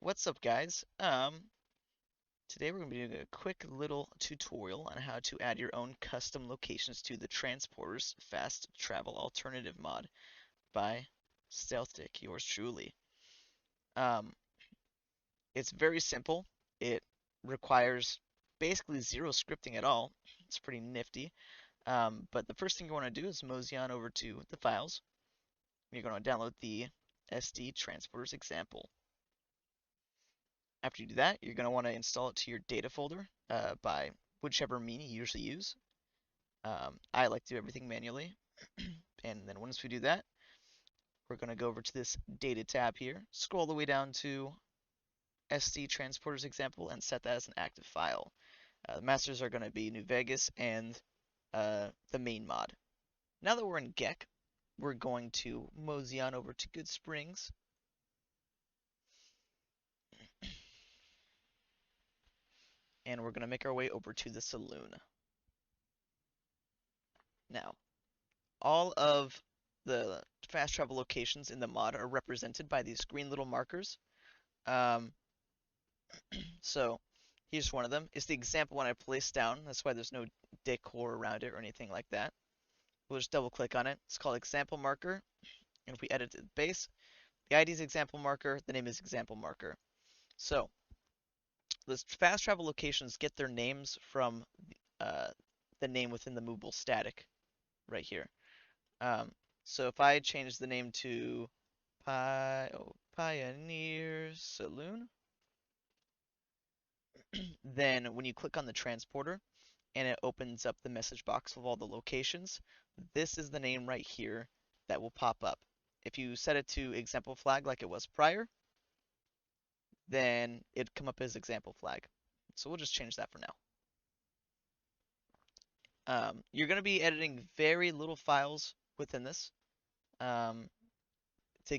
What's up, guys? Today we're going to be doing a quick little tutorial on how to add your own custom locations to the Transporters Fast Travel Alternative mod by StealthDick, yours truly. Um, it's very simple. It requires basically zero scripting at all. It's pretty nifty. But the first thing you want to do is mosey on over to the files. You're going to download the SD Transporters example. After you do that, you're going to want to install it to your data folder by whichever mean you usually use. I like to do everything manually. And then once we do that, we're going to go over to this data tab here, scroll all the way down to SD Transporters example, and set that as an active file. The masters are going to be New Vegas and the main mod. Now that we're in Gek, we're going to mosey on over to Goodsprings. And we're going to make our way over to the saloon. Now, all of the fast travel locations in the mod are represented by these green little markers. Um, so here's one of them. It's the example one I placed down. That's why there's no decor around it or anything like that. We'll just double click on it. It's called example marker. And if we edit the base, the ID is example marker, the name is example marker. So the fast travel locations get their names from uh, the name within the movable static right here. Um, so if I change the name to Pioneer Saloon, then when you click on the transporter and it opens up the message box of all the locations, this is the name right here that will pop up. If you set it to example flag like it was prior, then it'd come up as example flag. So we'll just change that for now. You're going to be editing very little files within this. To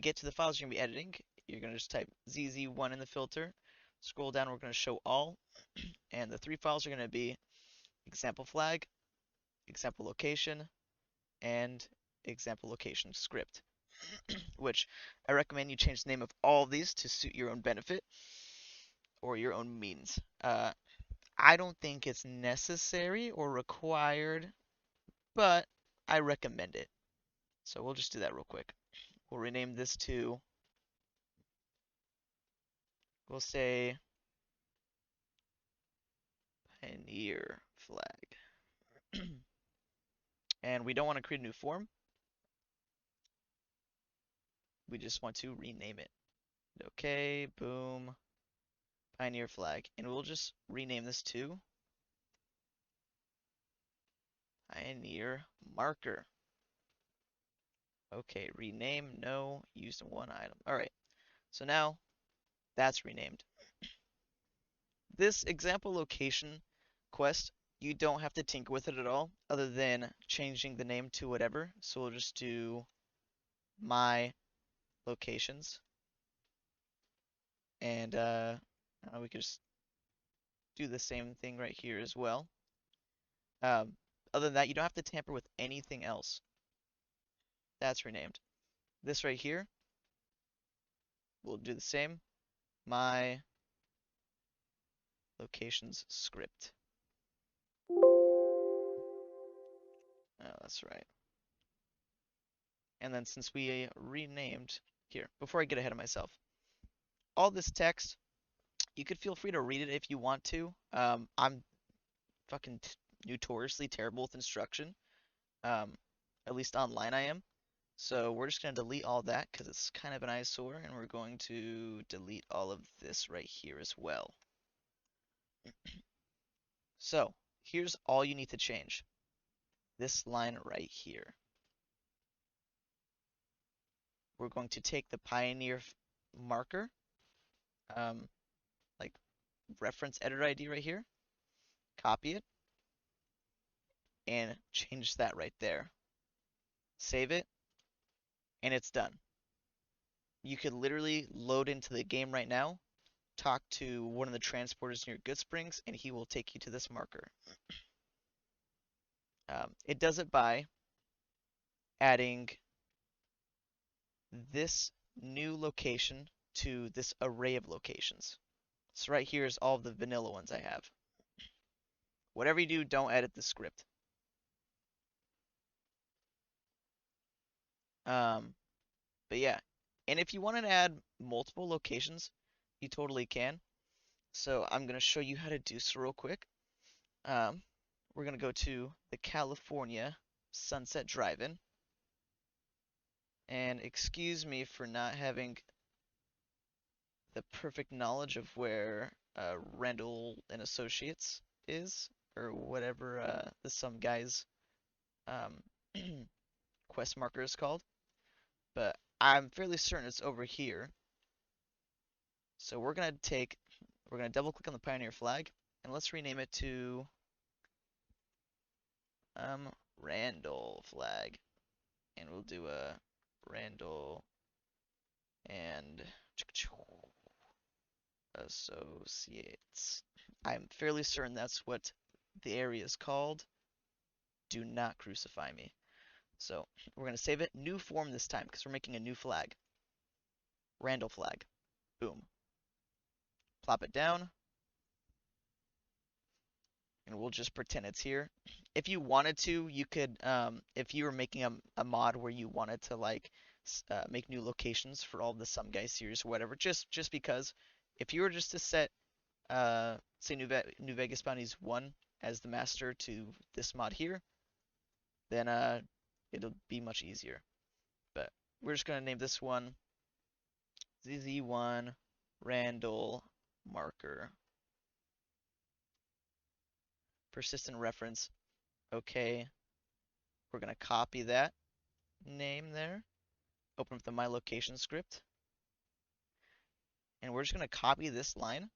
get to the files you're going to be editing, you're going to just type ZZ1 in the filter. Scroll down, we're going to show all. And the three files are going to be example flag, example location, and example location script. Which I recommend you change the name of all of these to suit your own benefit or your own means. I don't think it's necessary or required, but I recommend it. So we'll just do that real quick. We'll rename this to, we'll say Pioneer flag. And we don't want to create a new form. We just want to rename it. Okay, boom, Pioneer flag. And we'll just rename this to Pioneer marker. Okay, rename, no, used in one item. All right, so now that's renamed. This example location quest, you don't have to tinker with it at all, other than changing the name to whatever. So we'll just do my locations. And we could just do the same thing right here as well. Um, Other than that, you don't have to tamper with anything else. That's renamed. This right here, we'll do the same. My locations script. Oh, that's right. And then since we renamed, here, before I get ahead of myself, all this text, you could feel free to read it if you want to. I'm fucking notoriously terrible with instruction. Um, at least online I am. So we're just going to delete all that because it's kind of an eyesore, and we're going to delete all of this right here as well. So here's all you need to change. This line right here. We're going to take the Pioneer marker, like reference editor ID right here, copy it, and change that right there. Save it, and it's done. You could literally load into the game right now, talk to one of the transporters near Goodsprings, and he will take you to this marker. It does it by adding this new location to this array of locations. So right here is all of the vanilla ones I have. Whatever you do, don't edit the script. But yeah, and if you want to add multiple locations, you totally can. So I'm going to show you how to do so real quick. Um, we're going to go to the California Sunset Drive-In. And excuse me for not having the perfect knowledge of where Randall and Associates is, or whatever the some guy's um, quest marker is called. But I'm fairly certain it's over here. So we're gonna double click on the Pioneer flag, and let's rename it to Randall flag, and we'll do a Randall and Associates. I'm fairly certain that's what the area is called. Do not crucify me. So we're going to save it. New form this time because we're making a new flag. Randall flag. Boom. Plop it down. And we'll just pretend it's here. If you wanted to, you could, if you were making a mod where you wanted to like make new locations for all the Some Guy series or whatever, just because, if you were just to set, say New Vegas Bounties 1 as the master to this mod here, then it'll be much easier. But we're just gonna name this one ZZ1 Randall marker. Persistent reference. Okay. We're gonna copy that name there. Open up the My Location script. And we're just gonna copy this line.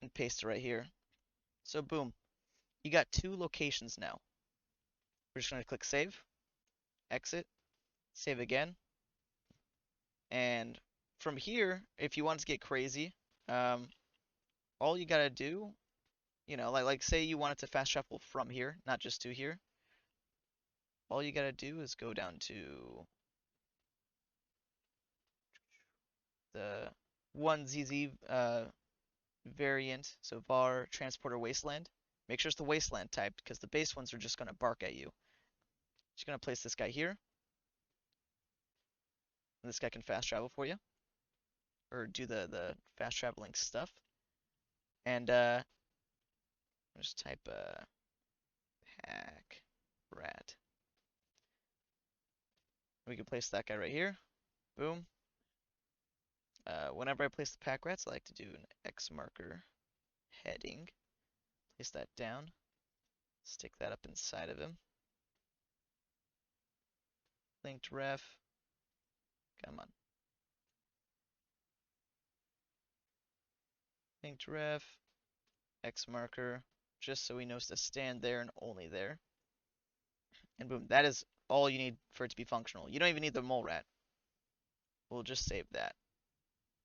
And paste it right here. So boom. You got 2 locations now. We're just gonna click save, exit, save again. And from here, if you want to get crazy, all you gotta do, like say you wanted to fast travel from here, not just to here. All you gotta do is go down to the 1ZZ variant, so var transporter wasteland. Make sure it's the wasteland type because the base ones are just gonna bark at you. Just gonna place this guy here. And this guy can fast travel for you, or do the fast traveling stuff. And just type pack rat. We can place that guy right here. Boom. Whenever I place the pack rats, I like to do an X marker heading. Place that down. Stick that up inside of him. Linked ref. Come on. Linked ref. X marker. Just so he knows to stand there and only there. And boom, that is all you need for it to be functional. You don't even need the mole rat. We'll just save that.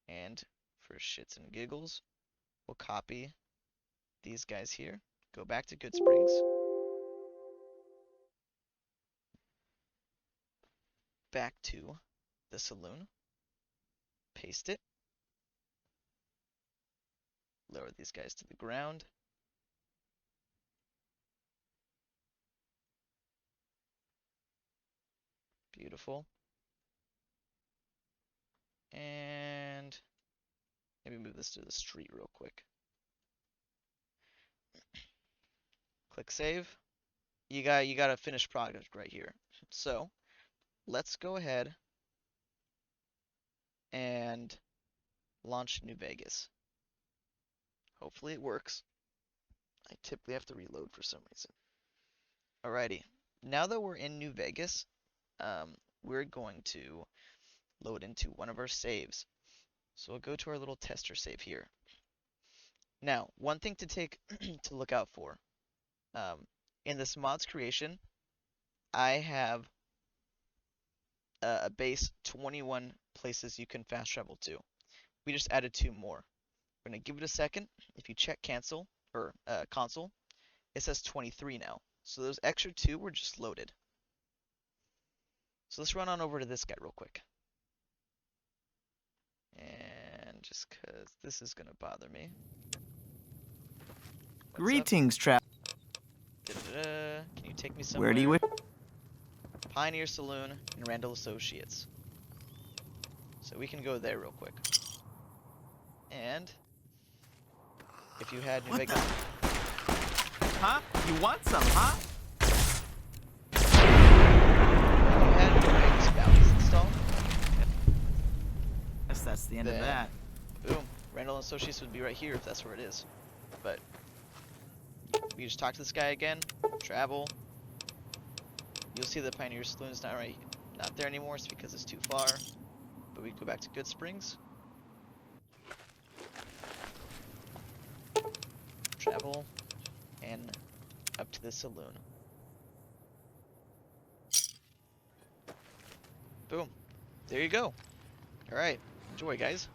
And for shits and giggles, we'll copy these guys here. Go back to Goodsprings. Back to the saloon. Paste it. Lower these guys to the ground. Beautiful. And maybe move this to the street real quick. Click save. You got a finished product right here. So let's go ahead and launch New Vegas. Hopefully it works. I typically have to reload for some reason. Alrighty. Now that we're in New Vegas, we're going to load into one of our saves. So we'll go to our little tester save here. Now, one thing to take to look out for, in this mod's creation, I have a base 21 places you can fast travel to. We just added 2 more. We're gonna give it a second. If you check cancel or console, it says 23 now. So those extra 2 were just loaded. So let's run on over to this guy real quick. And just because this is going to bother me. Greetings, Trap. Can you take me somewhere? Where do you wish? Pioneer Saloon and Randall Associates. So we can go there real quick. And if you had New What Vegas, the? Huh? You want some, huh? if you had New Vegas balance installed, Guess that's the end of Then- that. boom, Randall Associates would be right here if that's where it is. But we just talk to this guy again, travel. You'll see the Pioneer Saloon's not there anymore. It's because it's too far. But we go back to Good Springs. Travel and up to the saloon. Boom. There you go. Alright. Enjoy, guys.